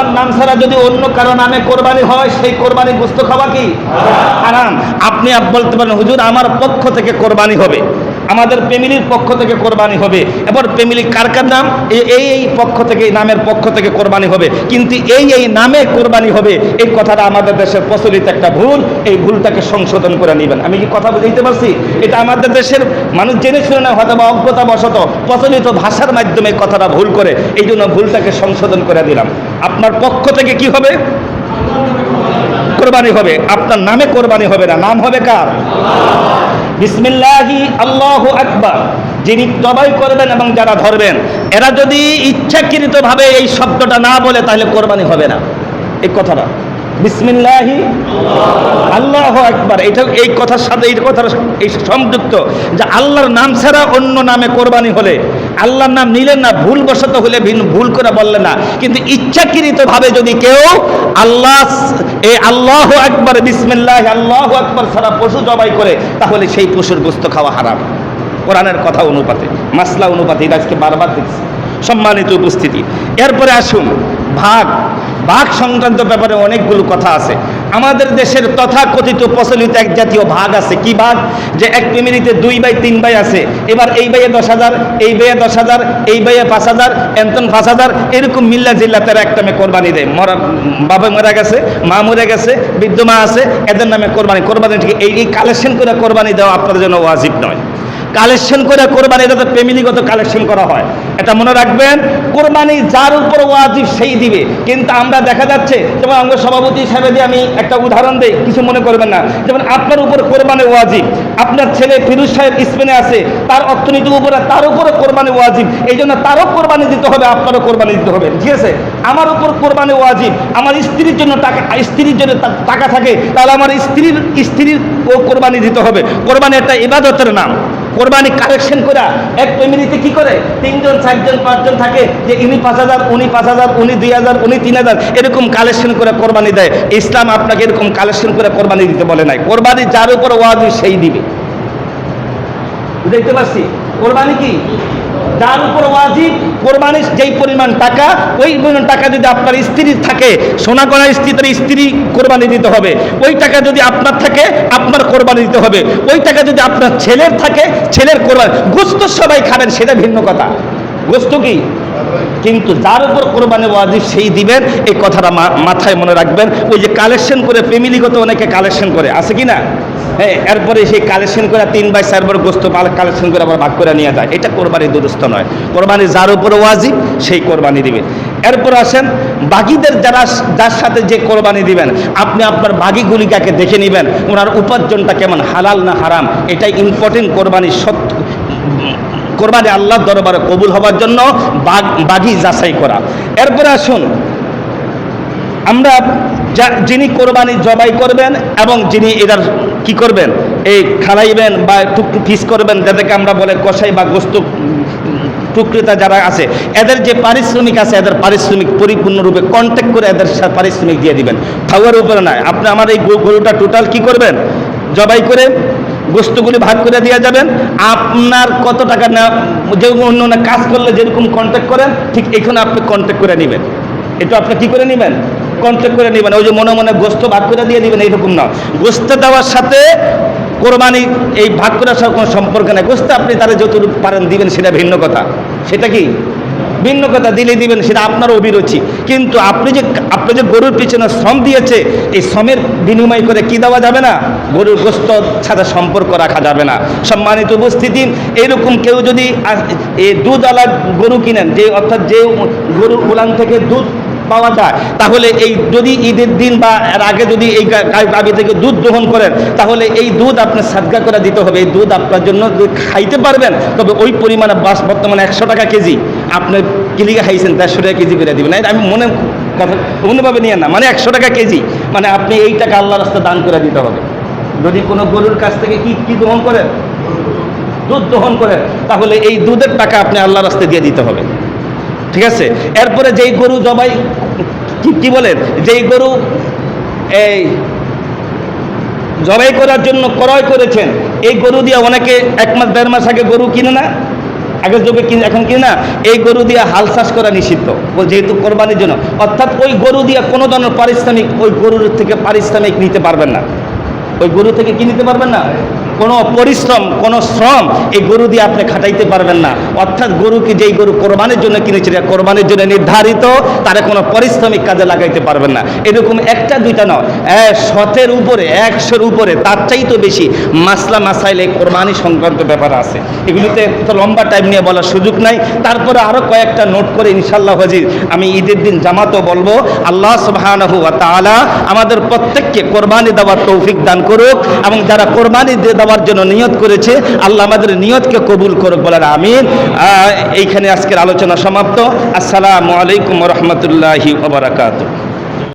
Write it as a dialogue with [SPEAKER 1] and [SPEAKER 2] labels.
[SPEAKER 1] আল্লাহর নাম ছাড়া যদি অন্য কারো নামে কোরবানি হয়, সেই কোরবানি গোশত খাওয়া কি হারাম। আপনি বলতে পারেন হুজুর আমার পক্ষ থেকে কোরবানি হবে, আমাদের ফ্যামিলির পক্ষ থেকে কোরবানি হবে। এবার ফ্যামিলি কার কার নাম, এই পক্ষ থেকে, এই নামের পক্ষ থেকে কোরবানি হবে, কিন্তু এই নামে কোরবানি হবে, এই কথাটা আমাদের দেশের প্রচলিত একটা ভুল। এই ভুলটাকে সংশোধন করে নেবেন। আমি কি কথা বুঝতে পারছি? এটা আমাদের দেশের মানুষ জেনে শুনে না, হয়তো বা অজ্ঞতাবশত প্রচলিত ভাষার মাধ্যমে কথাটা ভুল করে, এই জন্য ভুলটাকে সংশোধন করে দিলাম। আপনার পক্ষ থেকে কি হবে? কোরবানি হবে, আপনার নামে কোরবানি হবে না, নাম হবে কার? বিসমিল্লাহি আল্লাহু আকবার। যিনি জবাই করবেন এবং যারা ধরবেন, এরা যদি ইচ্ছাকৃতভাবে এই শব্দটা না বলে তাহলে কোরবানি হবে না। এই কথাটা বিসমিল্লাহি আল্লাহু আকবার, এটা এই কথার সাথে এই কথার এই সংযুক্ত, যে আল্লাহর নাম ছাড়া অন্য নামে কোরবানি হলে, আল্লাহর নাম নিলেন না, ভুলবশত হলে ভুল করে বললেন না, কিন্তু ইচ্ছাকৃতভাবে যদি কেউ আল্লাহু আকবার বিসমিল্লাহি আল্লাহু আকবার ছাড়া পশু জবাই করে, তাহলে সেই পশুর গোশত খাওয়া হারাম। কোরআনের কথা অনুপাতে, মাসলা অনুপাতে, এটা আজকে বারবার দেখছি। সম্মানিত উপস্থিতি, এরপরে আসুন ভাগ সংক্রান্ত ব্যাপারে অনেকগুলো কথা আছে। আমাদের দেশের তথাকথিত প্রচলিত এক জাতীয় ভাগ আছে। কি ভাগ? যে এক ফ্যামিলিতে 2 ভাই 3 ভাই আছে, এবার এই ভাইয়ে 10,000, এই ভাইয়ে 10,000, এই ভাইয়ে 5,000, এন্তন 5,000, এরকম মিল্লা জিল্লা তারা একটা নামে কোরবানি দেয়। বাবা মারা গেছে, মা মরে গেছে, বৃদ্ধ মা আছে, এদের নামে কোরবানি ঠিক। এই কালেকশন করে কোরবানি দেওয়া আপনার জন্য ওয়াজিব নয়। কালেকশন করে কোরবানি, এটা তো ফ্যামিলিগত কালেকশন করা হয়, এটা মনে রাখবেন। কোরবানি যার উপর ওয়াজিব সেই দিবে। কিন্তু আমরা দেখা যাচ্ছে, যেমন আমরা সভাপতি হিসাবে দিয়ে আমি একটা উদাহরণ দিই, কিছু মনে করবেন না। যেমন আপনার উপর কোরবানি ওয়াজিব, আপনার ছেলে ফিরোজ সাহেব স্পেনে আছে, তার অর্থনীতির উপরে, তার উপরে কোরবানি ওয়াজিব, এই জন্য তারও কোরবানি দিতে হবে, আপনারও কোরবানি দিতে হবে, ঠিক আছে? আমার উপর কোরবানি ওয়াজিব, আমার স্ত্রীর জন্য টাকা থাকে, তাহলে আমার স্ত্রীর ও কোরবানি দিতে হবে। কোরবানি একটা ইবাদতের নাম। কোরবানি কালেকশন করা, এক ফ্যামিলিতে কি করে 3 জন 4 জন 5 জন থাকে, যে ইনি 5,000, উনি 5,000, উনি 2,000, উনি 3,000, এরকম কালেকশন করে কোরবানি দেয়। ইসলাম আপনাকে এরকম কালেকশন করে কোরবানি দিতে বলে নাই। কোরবানি যার উপর ওয়াজিব সেই দিবে। বুঝতে পারছি? কোরবানি কি যার উপর ওয়াজিব, কোরবানির যেই পরিমাণ টাকা, ওই পরিমাণ টাকা যদি আপনার স্ত্রীর থাকে, সোনা গয়নার স্ত্রী কোরবানি দিতে হবে। ওই টাকা যদি আপনার থাকে, আপনার কোরবানি দিতে হবে। ওই টাকা যদি আপনার ছেলের থাকে, ছেলের কোরবানি। গোশত সবাই খাবেন, সেটা ভিন্ন কথা, গোশত কি, কিন্তু যার উপর কোরবানি ওয়াজিব সেই দিবেন, এই কথাটা মাথায় মনে রাখবেন। ওই যে কালেকশন করে ফ্যামিলিগত অনেকে কালেকশন করে, আছে কি না? হ্যাঁ, এরপরে সেই কালেকশন করে 3 ভাই 4 বার গোশত কালেকশন করে আবার ভাগ করে নিয়ে যায়, এটা কোরবানি দুরুস্ত নয়। কোরবানি যার উপর ওয়াজিব সেই কোরবানি দিবে। এরপর আসেন বাগীদের, যার সাথে যে কোরবানি দিবেন, আপনি আপনার বাগীগুলিকাকে দেখে নেবেন, ওনার উপার্জনটা কেমন, হালাল না হারাম, এটাই ইম্পর্টেন্ট। কোরবানি আল্লাহর দরবারে কবুল হবার জন্য বাগী যাচাই করা। এরপরে আসুন, আমরা যিনি কোরবানি জবাই করবেন এবং যিনি এটার কি করবেন, এই খালাইবেন বা টুকটু পিস করবেন, যাদেরকে আমরা বলে কষাই বা গোশত টুকরিতা যারা আছে, এদের যে পারিশ্রমিক আছে, এদের পারিশ্রমিক পরিপূর্ণরূপে কন্ট্যাক্ট করে এদের পারিশ্রমিক দিয়ে দিবেন, খাওয়ার উপরে নয়। আপনি আমার এই গরুটা টোটাল কি করবেন, জবাই করে গোশতগুলি ভাগ করে দিয়ে যাবেন। আপনার কত টাকা না, যে অন্য কাজ করলে যেরকম কন্ট্যাক্ট করেন, ঠিক এখানে আপনি কন্ট্যাক্ট করে নেবেন। এটা আপনি কি করে নেবেন, কন্ট্যাক্ট করে নেবেন। ওই যে মনে মনে গোশত ভাগ করে দিয়ে দিবেন, এইরকম না। গোশত দেওয়ার সাথে কোরবানি এই ভাগ করার সাথে কোনো সম্পর্ক নেই। গোশত আপনি তারা যতটুকু পারেন দিবেন, সেটা ভিন্ন কথা, সেটা কি ভিন্ন কথা, দিলে দিবেন, সেটা আপনার অভিরুচি। কিন্তু আপনি যে গরুর পিছনে শ্রম দিয়েছে, এই শ্রমের বিনিময় করে কি দেওয়া যাবে না, গরুর গোশত সাথে সম্পর্ক রাখা যাবে না। সম্মানিত উপস্থিতি, এইরকম কেউ যদি এই দুধওয়ালা গরু কিনেন, যে অর্থাৎ যে গরুর উলান থেকে দুধ পাওয়া যায়, তাহলে এই যদি ঈদের দিন বা এর আগে যদি এই গাভী থেকে দুধ গ্রহণ করেন, তাহলে এই দুধ আপনার সাদকা করে দিতে হবে। এই দুধ আপনার জন্য খাইতে পারবেন, তবে ওই পরিমাণে বর্তমানে 100 টাকা কেজি, আপনি কিলিকে খাইছেন 150 টাকা কেজি করে দিবেন। আমি মনে কথা অন্যভাবে নিয়ে না, মানে 100 টাকা কেজি, মানে আপনি এই টাকা আল্লাহর রাস্তায় দান করে দিতে হবে। যদি কোনো গরুর কাছ থেকে কি গ্রহণ করেন, দুধ গ্রহণ করেন, তাহলে এই দুধের টাকা আপনি আল্লাহর রাস্তায় দিয়ে দিতে হবে, ঠিক আছে? এরপরে যেই গরু জবাই কি বলেন, যেই গরু এই জবাই করার জন্য ক্রয় করেছেন, এই গরু দিয়ে অনেকে 1 মাস 1.5 মাস আগে গরু কিনে না, আগের যুগে এখন কি না, এই গরু দিয়ে হাল চাষ করা নিষিদ্ধ, যেহেতু কোরবানির জন্য। অর্থাৎ ওই গরু দিয়ে কোনো ধরনের পারিশ্রমিক ওই গরুর থেকে পারিশ্রমিক নিতে পারবেন না। ওই গরু থেকে কি নিতে পারবেন না? কোনো পরিশ্রম, কোনো শ্রম এই গরু দিয়ে আপনি খাটাইতে পারবেন না। অর্থাৎ গরুকে যেই গরু কোরবানির জন্য কিনেছিল, কোরবানির জন্য নির্ধারিত, তারা কোনো পারিশ্রমিক কাজে লাগাইতে পারবেন না। এরকম একটা দুইটা নয়, 100-এর উপরে, 100-এর উপরে, তার চাইতেও বেশি মাসলা মাসাইলে কোরবানি সংক্রান্ত ব্যাপার আছে। এগুলিতে তো লম্বা টাইম নিয়ে বলার সুযোগ নাই। তারপরে আরও কয়েকটা নোট করে ইনশাআল্লাহ হাজির আমি ঈদের দিন জামাতও বলবো। আল্লাহ সুবহানাহু ওয়া তাআলা আমাদের প্রত্যেককে কোরবানি দেওয়ার তৌফিক দান করুক, এবং যারা কোরবানি দেওয়ার জন্য নিয়ত করেছে আল্লাহ আমাদের নিয়তকে কবুল করুক বলেন আমিন। এইখানে আজকের আলোচনা সমাপ্ত। আসসালামু আলাইকুম ওয়া রাহমাতুল্লাহি ওয়া বারাকাতুহু।